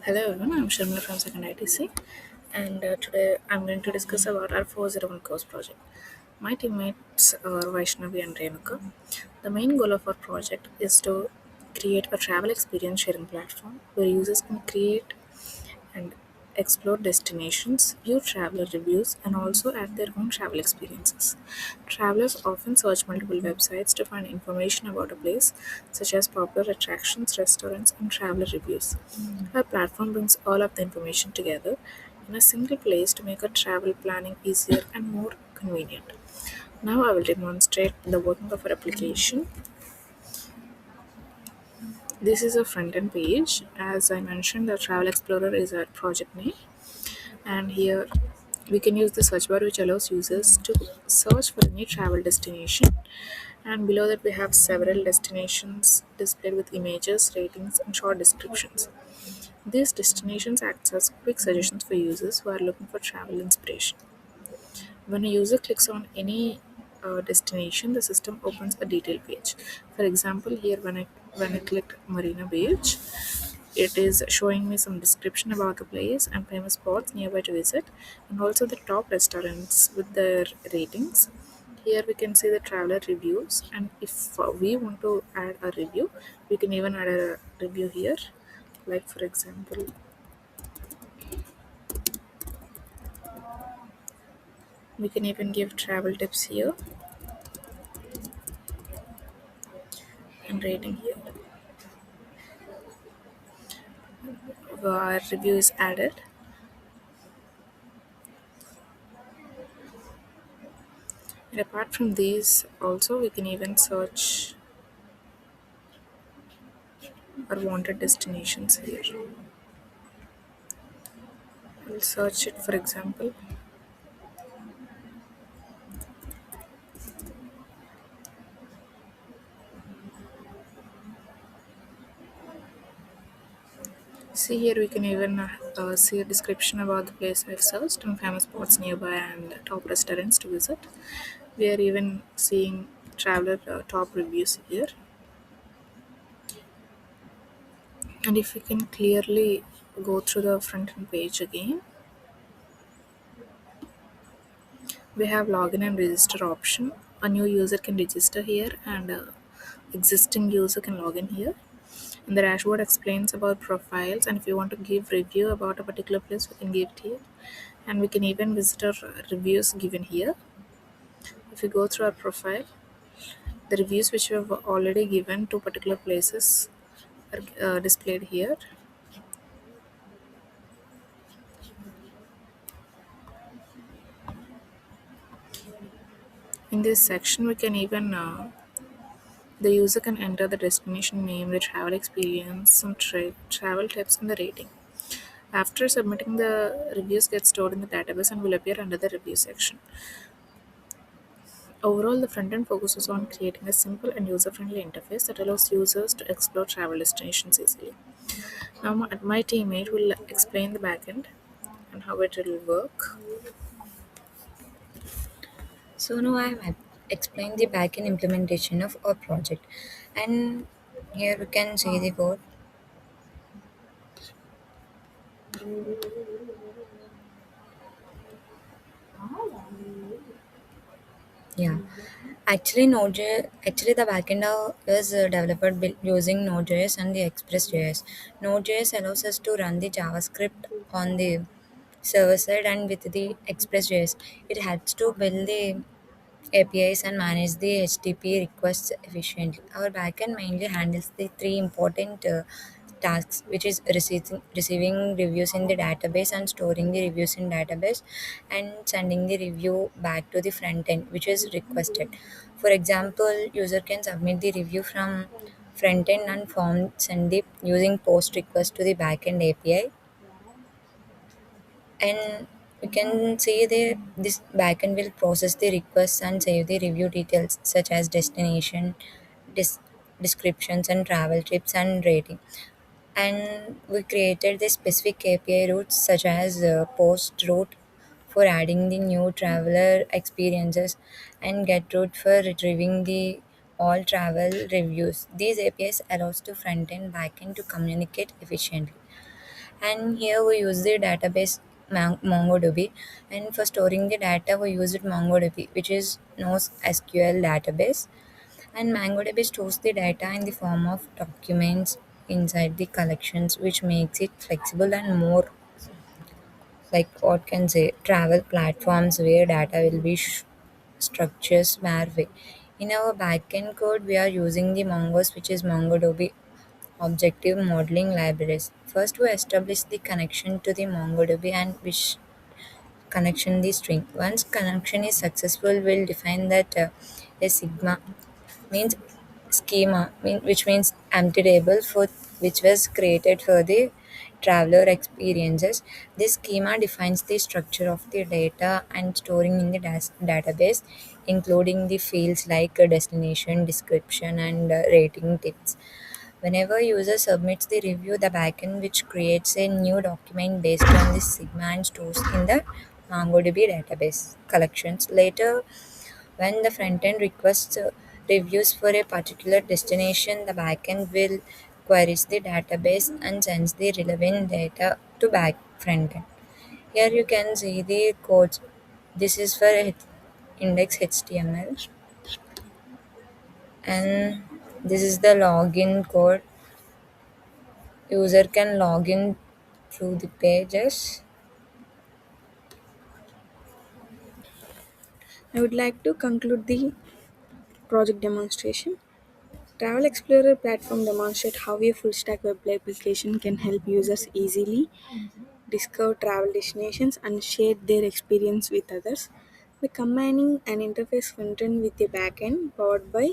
Hello everyone, I'm Sharmila from Second ITC, and today I'm going to discuss about our 401 course project. My teammates are Vaishnavi and Renuka. The main goal of our project is to create a travel experience sharing platform where users can create and explore destinations, view traveler reviews, and also add their own travel experiences. Travelers often search multiple websites to find information about a place, such as popular attractions, restaurants, and traveler reviews. Our platform brings all of the information together in a single place to make our travel planning easier and more convenient. Now I will demonstrate the working of our application. This is a front-end page. As I mentioned, the Travel Explorer is our project name, and here we can use the search bar, which allows users to search for any travel destination. And below that, we have several destinations displayed with images, ratings, and short descriptions. These destinations act as quick suggestions for users who are looking for travel inspiration. When a user clicks on any destination, the system opens a detail page. For example, here when I clicked Marina Beach, it is showing me some description about the place and famous spots nearby to visit, and also the top restaurants with their ratings. Here we can see the traveler reviews, and if we want to add a review, we can even add a review here. Like for example, we can even give travel tips here and rating here. Our review is added, and apart from these, also we can even search our wanted destinations here. We'll search it for example. See here we can even see a description about the place I've searched and famous spots nearby and top restaurants to visit. We are even seeing traveler top reviews here. And if we can clearly go through the front end page again, we have login and register option. A new user can register here and existing user can log in here. And the dashboard explains about profiles, and if you want to give review about a particular place, we can give it here. And we can even visit our reviews given here. If you go through our profile, the reviews which we have already given to particular places are displayed here. In this section, we can even the user can enter the destination name, the travel experience, some travel tips, and the rating. After submitting, the reviews get stored in the database and will appear under the review section. Overall, the front end focuses on creating a simple and user-friendly interface that allows users to explore travel destinations easily. Now, my teammate will explain the backend and how it will work. So now I explain the backend implementation of our project, and here we can see the code. Yeah, actually the backend is developed using Node.js and the Express.js. Node.js allows us to run the JavaScript on the server side, and with the Express.js, it helps to build the APIs and manage the HTTP requests efficiently. Our backend mainly handles the three important tasks, which is receiving reviews in the database and storing the reviews in database and sending the review back to the front end, which is requested. For example, user can submit the review from front end and form send the using post request to the backend API, and you can see the this backend will process the requests and save the review details such as destination, dis- descriptions and travel trips and rating. And we created the specific API routes such as post route for adding the new traveler experiences and get route for retrieving the all travel reviews. These APIs allows to front end back end to communicate efficiently. And here we use the database MongoDB, and for storing the data we use it MongoDB, which is NoSQL database. And MongoDB stores the data in the form of documents inside the collections, which makes it flexible and more like what can say travel platforms where data will be structures where we. In our backend code, we are using the Mongoose, which is MongoDB objective modeling libraries. First, we establish the connection to the MongoDB and which connection the string. Once connection is successful, we'll define that a sigma means which means empty table for which was created for the traveler experiences. This schema defines the structure of the data and storing in the database, including the fields like destination, description, and rating tips. Whenever user submits the review, the backend which creates a new document based on this sigma and stores in the MongoDB database collections. Later, when the frontend requests reviews for a particular destination, the backend will queries the database and sends the relevant data to back frontend. Here you can see the codes. This is for index HTML, and this is the login code. User can log in through the pages. I would like to conclude the project demonstration. Travel Explorer platform demonstrate how a full stack web application can help users easily discover travel destinations and share their experience with others. By combining an interface frontend with a backend powered by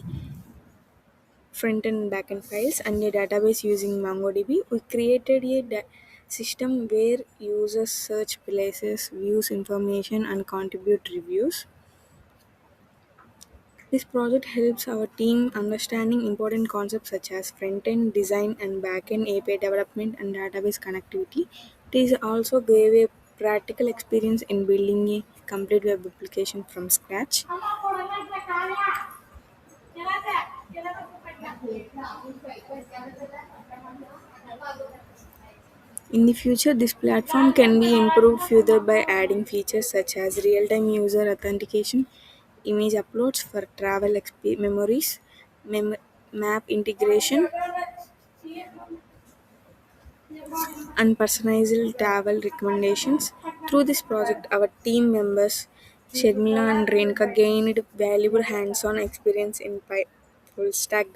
frontend and backend files and a database using MongoDB, we created a system where users search places, views information, and contribute reviews. This project helps our team understanding important concepts such as front-end design and back-end API development and database connectivity. It is also gave a practical experience in building a complete web application from scratch. In the future, this platform can be improved further by adding features such as real-time user authentication, image uploads for travel memories, mem- map integration, and personalized travel recommendations. Through this project, our team members, Shedmila and Renka, gained valuable hands-on experience in full stack